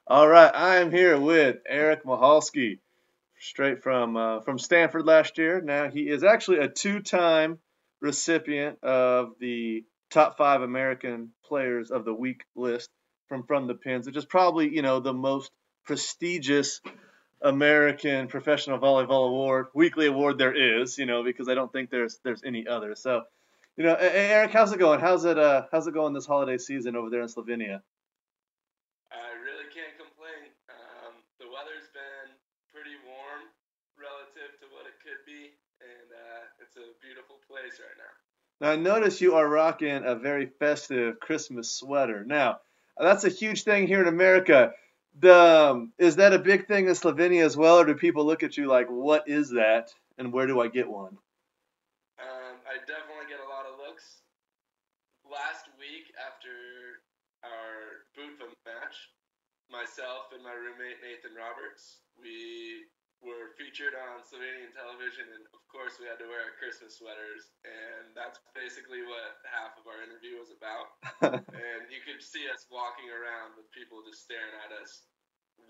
All right, I am here with Eric Mochalski, straight from Stanford last year. Now he is actually a two-time recipient of the top five American players of the week list from the Pins, which is probably the most prestigious American professional volleyball weekly award there is. Because I don't think there's any other. So, hey, Eric, how's it going? How's it going this holiday season over there in Slovenia? I really can't complain. The weather's been pretty warm relative to what it could be, and it's a beautiful place right now. Now, I notice you are rocking a very festive Christmas sweater. Now, that's a huge thing here in America. Is that a big thing in Slovenia as well, or do people look at you like, "What is that?" and "Where do I get one?" I definitely get a lot of looks. Last week, after our Bootva match, myself and my roommate Nathan Roberts, we were featured on Slovenian television, and of course we had to wear our Christmas sweaters, and that's basically what half of our interview was about. And you could see us walking around with people just staring at us,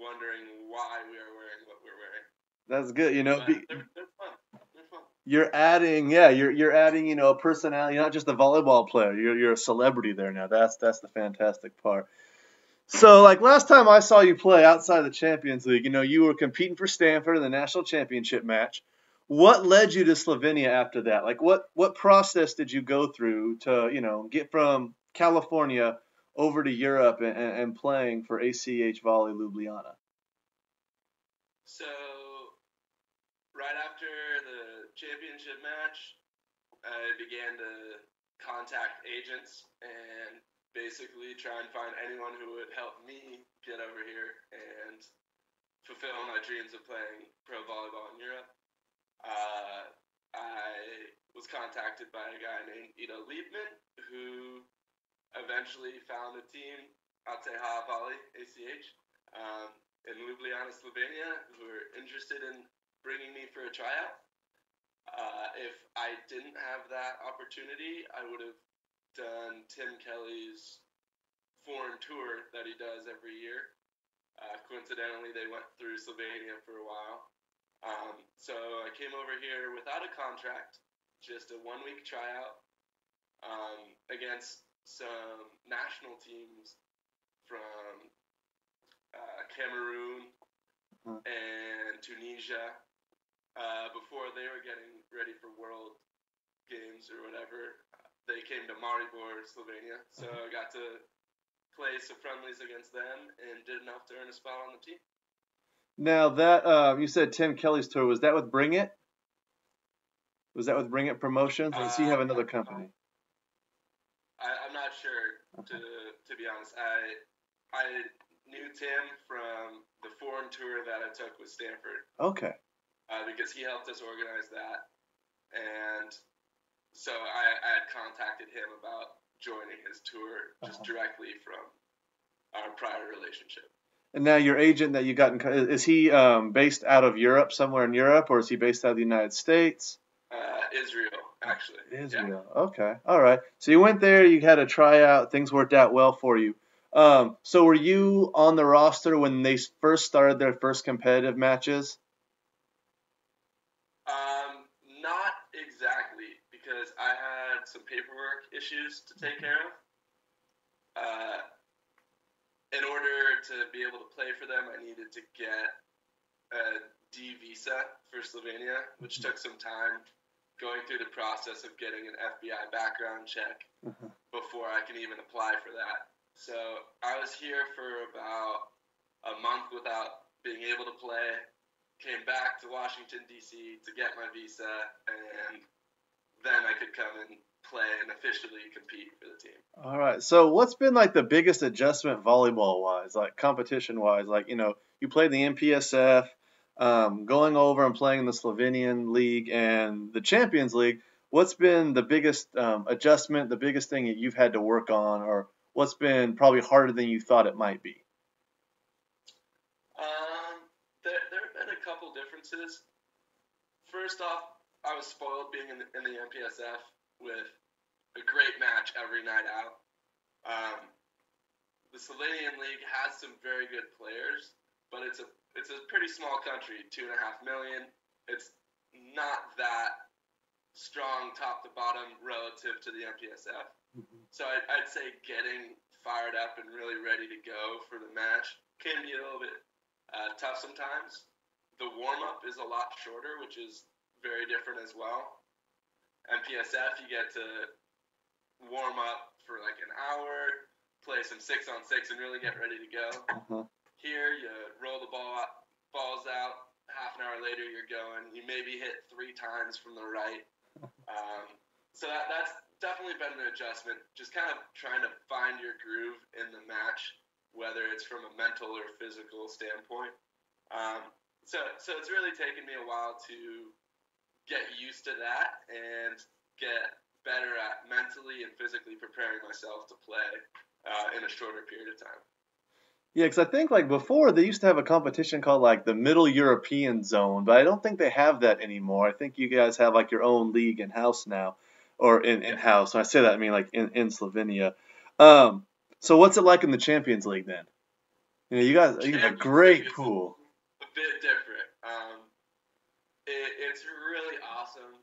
wondering why we are wearing what we're wearing. That's good. But they're fun. They're fun. You're adding a personality, not just a volleyball player. You're a celebrity there now. That's the fantastic part. So, like last time I saw you play outside the Champions League, you were competing for Stanford in the national championship match. What led you to Slovenia after that? Like, what process did you go through to, get from California over to Europe and playing for ACH Volley Ljubljana? So right after the championship match, I began to contact agents and basically try and find anyone who would help me get over here and fulfill my dreams of playing pro volleyball in Europe. I was contacted by a guy named Ido Liebman, who eventually found a team, ACH Volley, ACH, in Ljubljana, Slovenia, who were interested in bringing me for a tryout. If I didn't have that opportunity, I would have done Tim Kelly's foreign tour that he does every year. Coincidentally, they went through Slovenia for a while. So I came over here without a contract, just a 1 week tryout against some national teams from Cameroon Huh. and Tunisia before they were getting ready for World Games or whatever. They came to Maribor, Slovenia, so I got to play some friendlies against them and did enough to earn a spot on the team. Now that you said Tim Kelly's tour, was that with Bring It? Was that with Bring It Promotions, or does he have another company? I'm not sure to be honest. I knew Tim from the foreign tour that I took with Stanford Okay. because he helped us organize that, and so I had contacted him about joining his tour just Uh-huh. directly from our prior relationship. And now your agent that you got is he based out of Europe, somewhere in Europe, or is he based out of the United States? Israel, actually. Yeah. Israel. Okay. All right. So you went there, you had a tryout, things worked out well for you. So were you on the roster when they first started their first competitive matches? Not exactly, because I had some paperwork issues to take care of. Uh, in order to be able to play for them, I needed to get a D visa for Slovenia, which took some time going through the process of getting an FBI background check Uh-huh. before I can even apply for that. So I was here for about a month without being able to play. Came back to Washington, D.C. to get my visa, and then I could come and play and officially compete for the team. All right. So what's been like the biggest adjustment volleyball wise, like competition wise? Like, you played the MPSF, going over and playing in the Slovenian League and the Champions League. What's been the biggest adjustment, the biggest thing that you've had to work on, or what's been probably harder than you thought it might be? There have been a couple differences. First off, I was spoiled being in the MPSF with a great match every night out. Um, the Slovenian league has some very good players, but it's a pretty small country, 2.5 million. It's not that strong top to bottom relative to the MPSF. Mm-hmm. So I'd say getting fired up and really ready to go for the match can be a little bit tough sometimes. The warm-up is a lot shorter, which is very different as well. MPSF, you get to warm up for like an hour, play some 6-on-6 and really get ready to go. Uh-huh. Here, you roll the balls out, half an hour later you're going. You maybe hit 3 times from the right. So that's definitely been an adjustment, just kind of trying to find your groove in the match, whether it's from a mental or physical standpoint. So it's really taken me a while to get used to that and get better at mentally and physically preparing myself to play in a shorter period of time. Yeah, because I think like before they used to have a competition called like the Middle European Zone, but I don't think they have that anymore. I think you guys have like your own league in-house now, or in-house. When I say that, I mean like in Slovenia. So what's it like in the Champions League then? You know, you have a great pool. A bit different. It's really awesome.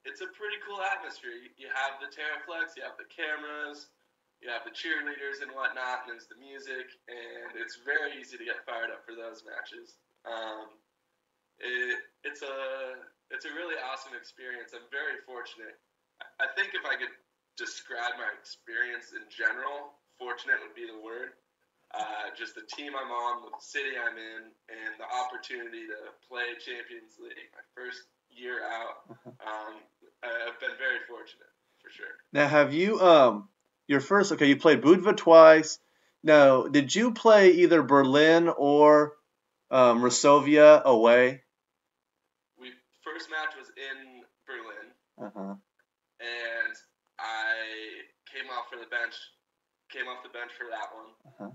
It's a pretty cool atmosphere. You have the Terraflex, you have the cameras, you have the cheerleaders and whatnot, and there's the music, and it's very easy to get fired up for those matches. It's a really awesome experience. I'm very fortunate. I think if I could describe my experience in general, fortunate would be the word. Just the team I'm on, the city I'm in, and the opportunity to play Champions League my first year out. I've been very fortunate, for sure. Now, have you you played Budva twice. Now, did you play either Berlin or Resovia away? First match was in Berlin. And I came off the bench for that one.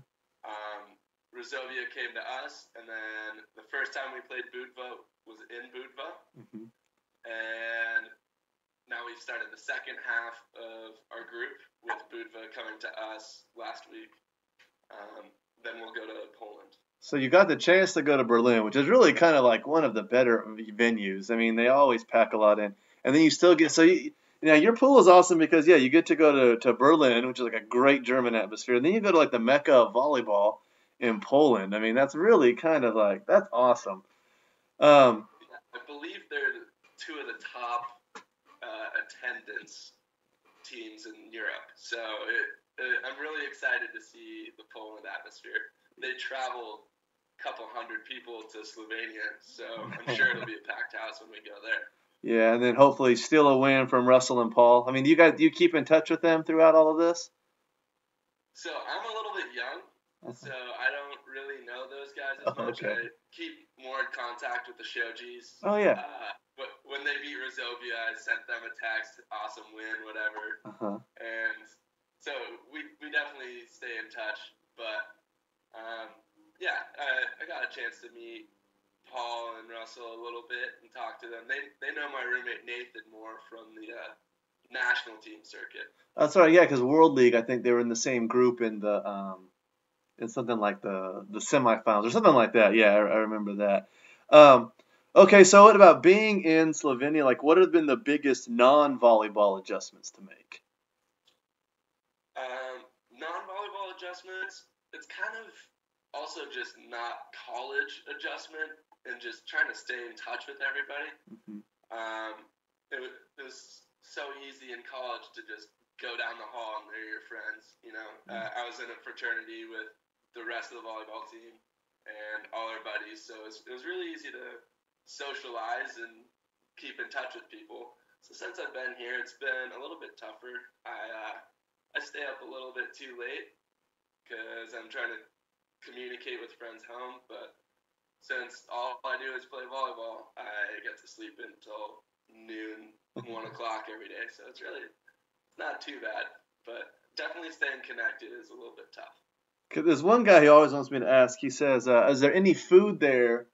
Resovia came to us, and then the first time we played Budva was in Budva. And now we've started the second half of our group with Budva coming to us last week. Then we'll go to Poland. So you got the chance to go to Berlin, which is really kind of like one of the better venues. I mean, they always pack a lot in. And then you still get your pool is awesome because you get to go to Berlin, which is like a great German atmosphere. And then you go to like the Mecca of volleyball in Poland. I mean, that's really kind of like, that's awesome. I believe they're 2 of the top attendance teams in Europe. So I'm really excited to see the Poland atmosphere. They travel a couple hundred people to Slovenia, so I'm sure it'll be a packed house when we go there. Yeah, and then hopefully steal a win from Russell and Paul. I mean, do you keep in touch with them throughout all of this? So I'm a little bit young, so I don't really know those guys as much. Okay. I keep more in contact with the Shojis. Oh, yeah. But when they beat Resovia, I sent them a text, awesome win, whatever. And so we definitely stay in touch. But, I got a chance to meet Paul and Russell a little bit and talk to them. They know my roommate Nathan more from the national team circuit. That's right, yeah, because World League, I think they were in the same group in the in something like the semifinals or something like that. Yeah, I remember that. Okay, so what about being in Slovenia? Like, what have been the biggest non-volleyball adjustments to make? Non-volleyball adjustments, it's kind of also just not college adjustment and just trying to stay in touch with everybody. It was so easy in college to just go down the hall and they're your friends. I was in a fraternity with the rest of the volleyball team and all our buddies, so it was really easy to socialize and keep in touch with people. So since I've been here, it's been a little bit tougher. I stay up a little bit too late because I'm trying to communicate with friends home, but since all I do is play volleyball, I get to sleep until noon, 1 o'clock every day, so it's really not too bad, but definitely staying connected is a little bit tough. There's one guy who always wants me to ask. He says, is there any food there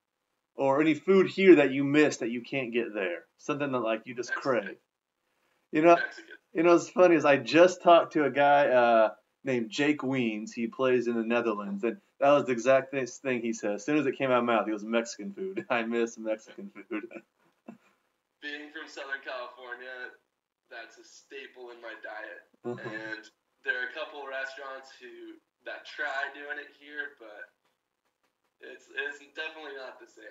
or any food here that you miss that you can't get there? Something that like you just crave. Mexican. You know, what's funny is I just talked to a guy named Jake Weens. He plays in the Netherlands, and that was the exact thing he said. As soon as it came out of my mouth, he goes, Mexican food. I miss Mexican food. Being from Southern California, that's a staple in my diet. And there are a couple restaurants that try doing it here, but it's definitely not the same.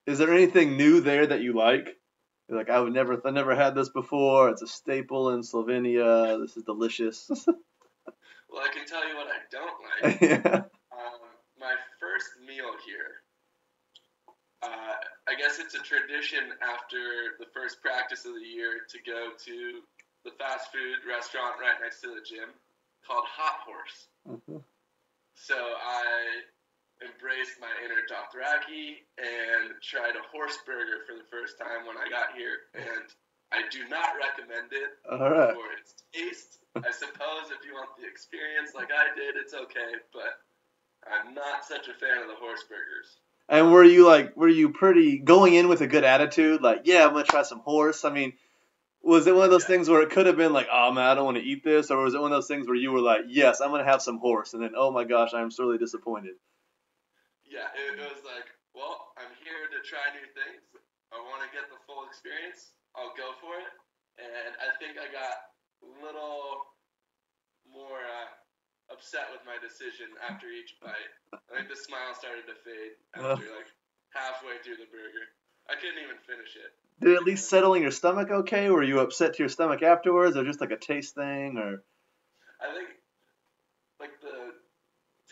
Is there anything new there that you like? You're like, I never had this before. It's a staple in Slovenia. This is delicious. Well, I can tell you what I don't like. Yeah. My first meal here, I guess it's a tradition after the first practice of the year to go to the fast food restaurant right next to the gym called Hot Horse. Mm-hmm. So I embraced my inner Dothraki and tried a horse burger for the first time when I got here, and I do not recommend it for its taste. I suppose if you want the experience like I did, it's okay, but I'm not such a fan of the horse burgers. And were you pretty going in with a good attitude? Like, yeah, I'm gonna try some horse. I mean, was it one of those things where it could have been like, oh man, I don't want to eat this, or was it one of those things where you were like, yes, I'm gonna have some horse, and then, oh my gosh, I'm sorely disappointed? Yeah, it was like, well, I'm here to try new things. I want to get the full experience. I'll go for it. And I think I got a little more upset with my decision after each bite. I think the smile started to fade after like halfway through the burger. I couldn't even finish it. Did it at least settle in your stomach okay? Were you upset to your stomach afterwards, or just like a taste thing, or? I think like the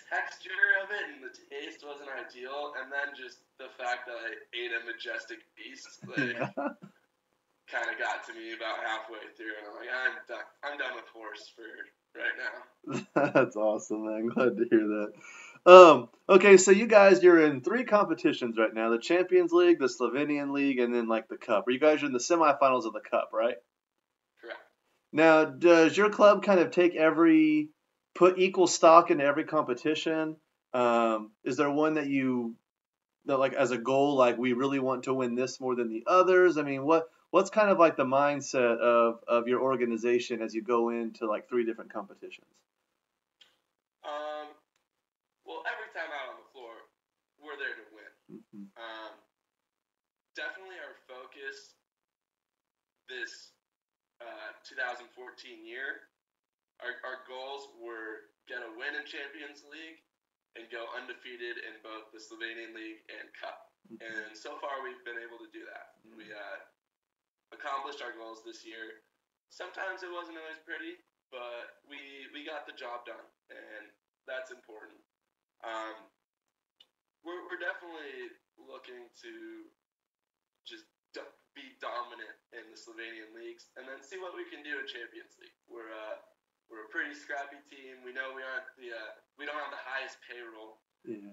texture of it and the taste wasn't ideal, and then just the fact that I ate a majestic beast kind of got to me about halfway through, and I'm like, I'm done with horse for right now. That's awesome, man. Glad to hear that. Okay, so you're in 3 competitions right now: the Champions League, the Slovenian League, and then like the Cup. Or you guys are in the semifinals of the Cup, right? Correct. Now, does your club kind of put equal stock into every competition? Is there one that like as a goal, like we really want to win this more than the others? I mean, what's kind of like the mindset of your organization as you go into like 3 different competitions? Well, every time out on the floor, we're there to win. Mm-hmm. Definitely our focus this 2014 year, our goals were get a win in Champions League and go undefeated in both the Slovenian League and Cup. Mm-hmm. And so far, we've been able to do that. Mm-hmm. We accomplished our goals this year. Sometimes it wasn't always pretty, but we got the job done, and that's important. We're definitely looking to just be dominant in the Slovenian leagues, and then see what we can do in Champions League. We're a pretty scrappy team. We know we aren't we don't have the highest payroll,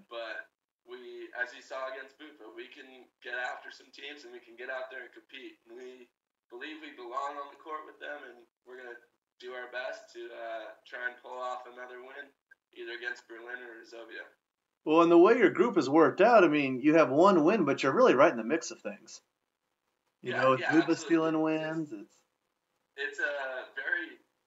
but we, as you saw against Bupa, we can get after some teams and we can get out there and compete. And we believe we belong on the court with them, and we're gonna do our best to try and pull off another win, either against Berlin or Zovia. Well, and the way your group has worked out, I mean, you have 1 win, but you're really right in the mix of things. You know, with Bupa stealing wins, it's a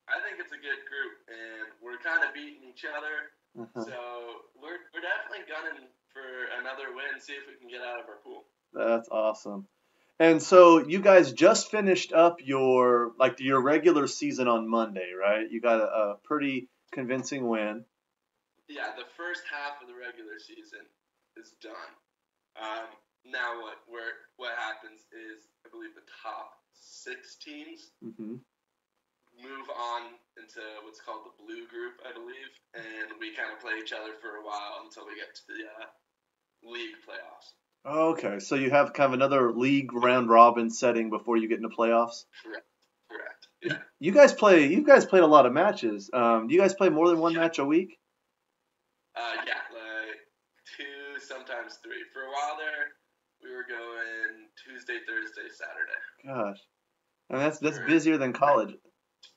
I think it's a good group, and we're kind of beating each other. Uh-huh. So we're definitely gunning for another win, see if we can get out of our pool. That's awesome. And so you guys just finished up your regular season on Monday, right? You got a pretty convincing win. Yeah, the first half of the regular season is done. Now what happens is, I believe the top 6 teams move on into what's called the blue group, I believe, and we kind of play each other for a while until we get to the league playoffs. Okay, so you have kind of another league round robin setting before you get into playoffs? Correct. Yeah. You guys played a lot of matches. Do you guys play more than 1 match a week? Yeah, like 2, sometimes 3. For a while there, we were going Tuesday, Thursday, Saturday. Gosh, and that's busier than college.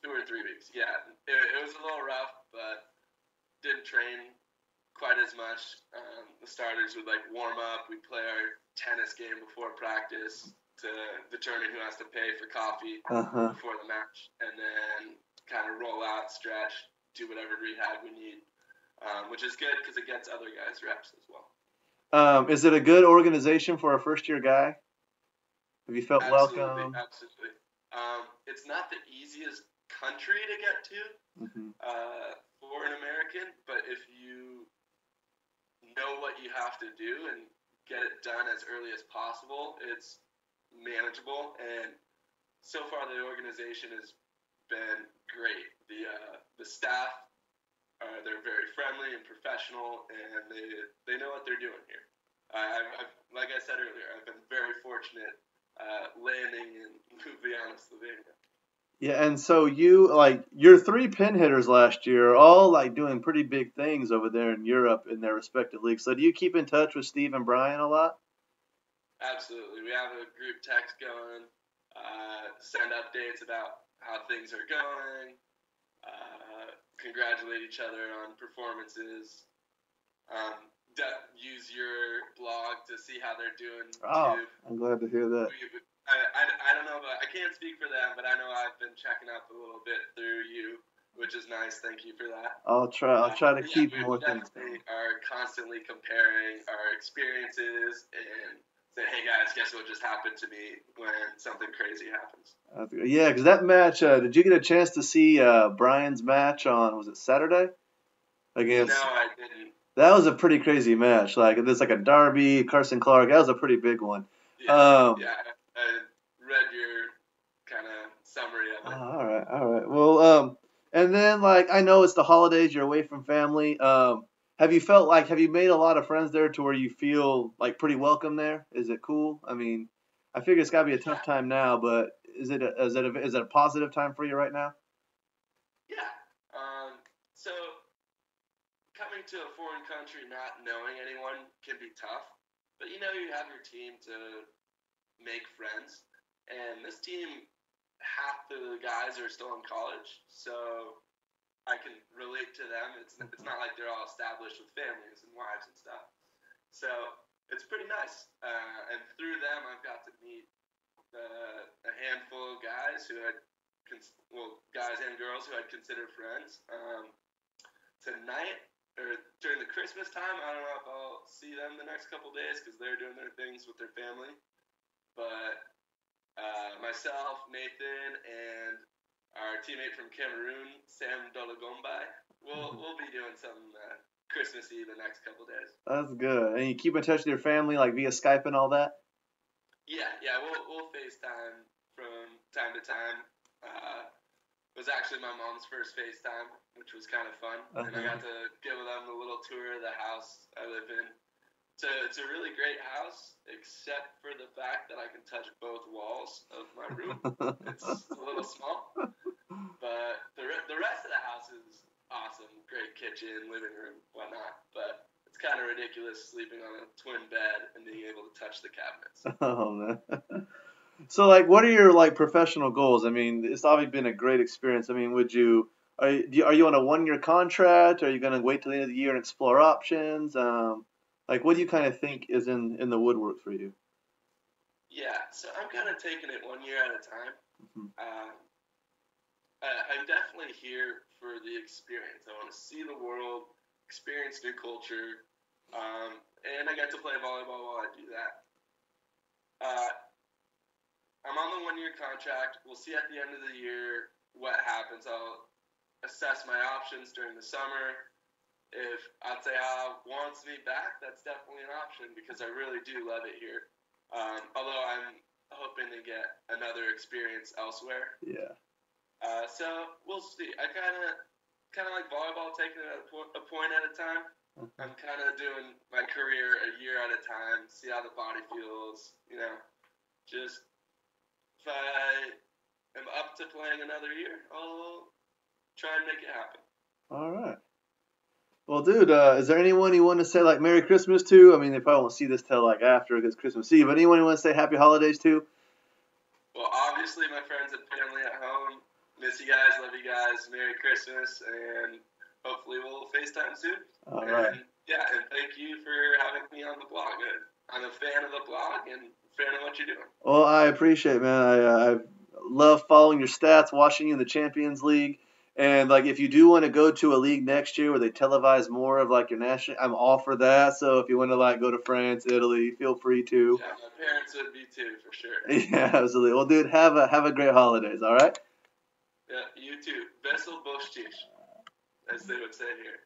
2 or 3 weeks. Yeah, it was a little rough, but didn't train quite as much. The starters would warm up. We'd play our tennis game before practice, to determine who has to pay for coffee before the match, and then kind of roll out, stretch, do whatever rehab we need, which is good because it gets other guys reps as well. Is it a good organization for a first-year guy? Have you felt welcome? Absolutely. It's not the easiest country to get to for an American, but if you know what you have to do and get it done as early as possible, it's manageable. And so far, the organization has been great. The staff, they're very friendly and professional, and they know what they're doing here. Like I said earlier, I've been very fortunate landing in Ljubljana, Slovenia. Yeah, and so your 3 pin hitters last year are all like doing pretty big things over there in Europe in their respective leagues. So do you keep in touch with Steve and Brian a lot? Absolutely. We have a group text going, send updates about how things are going, congratulate each other on performances, use your blog to see how they're doing too. I'm glad to hear that. I don't know, but I can't speak for them, but I know I've been checking up a little bit through you, which is nice. Thank you for that. I'll try to keep more things. We are constantly comparing our experiences and say, hey guys, guess what just happened to me when something crazy happens. Yeah, because that match, did you get a chance to see Brian's match on, was it Saturday? No, I didn't. That was a pretty crazy match. Like, there's like a Derby, Carson Clark. That was a pretty big one. Yeah, I read your kind of summary of it. All right. Well, and then like I know it's the holidays, you're away from family. Have you made a lot of friends there to where you feel like pretty welcome there? Is it cool? I mean, I figure it's got to be a tough time now, but is it a positive time for you right now? Yeah. So coming to a foreign country, not knowing anyone can be tough, but you have your team to make friends, and this team, half the guys are still in college, so I can relate to them. It's not like they're all established with families and wives and stuff, so it's pretty nice. And through them, I've got to meet a handful of guys guys and girls who I'd consider friends. Tonight, or during the Christmas time, I don't know if I'll see them the next couple days because they're doing their things with their family. But myself, Nathan, and our teammate from Cameroon, Sam Dolagombai, we'll be doing some Christmas Eve the next couple days. That's good. And you keep in touch with your family, like via Skype and all that? Yeah, we'll FaceTime from time to time. It was actually my mom's first FaceTime, which was kind of fun. And I got to give them a little tour of the house I live in. It's a really great house, except for the fact that I can touch both walls of my room. It's a little small, but the rest of the house is awesome. Great kitchen, living room, whatnot. But it's kind of ridiculous sleeping on a twin bed and being able to touch the cabinets. Oh man. So like, what are your like professional goals? I mean, it's obviously been a great experience. I mean, are you on a 1-year contract? Are you going to wait till the end of the year and explore options? Like, what do you kind of think is in the woodwork for you? Yeah, so I'm kind of taking it 1 year at a time. I'm definitely here for the experience. I want to see the world, experience new culture, and I get to play volleyball while I do that. I'm on the 1-year contract. We'll see at the end of the year what happens. I'll assess my options during the summer. If ACH wants me back, that's definitely an option because I really do love it here. Although I'm hoping to get another experience elsewhere. Yeah. So we'll see. I kind of like volleyball, taking it a point at a time. I'm kind of doing my career a year at a time, see how the body feels, just if I am up to playing another year, I'll try and make it happen. All right. Well, dude, is there anyone you want to say like Merry Christmas to? I mean, they probably won't see this till like after it's Christmas Eve, but anyone you want to say Happy Holidays to? Well, obviously my friends and family at home. Miss you guys, love you guys, Merry Christmas, and hopefully we'll FaceTime soon. All right. Yeah, and thank you for having me on the blog. I'm a fan of the blog and fan of what you're doing. Well, I appreciate it, man. I love following your stats, watching you in the Champions League. And, like, if you do want to go to a league next year where they televise more of, like, your national, I'm all for that. So if you want to, like, go to France, Italy, feel free to. Yeah, my parents would be too, for sure. Yeah, absolutely. Well, dude, have a great holidays, all right? Yeah, you too. Vesel Bostić, as they would say here.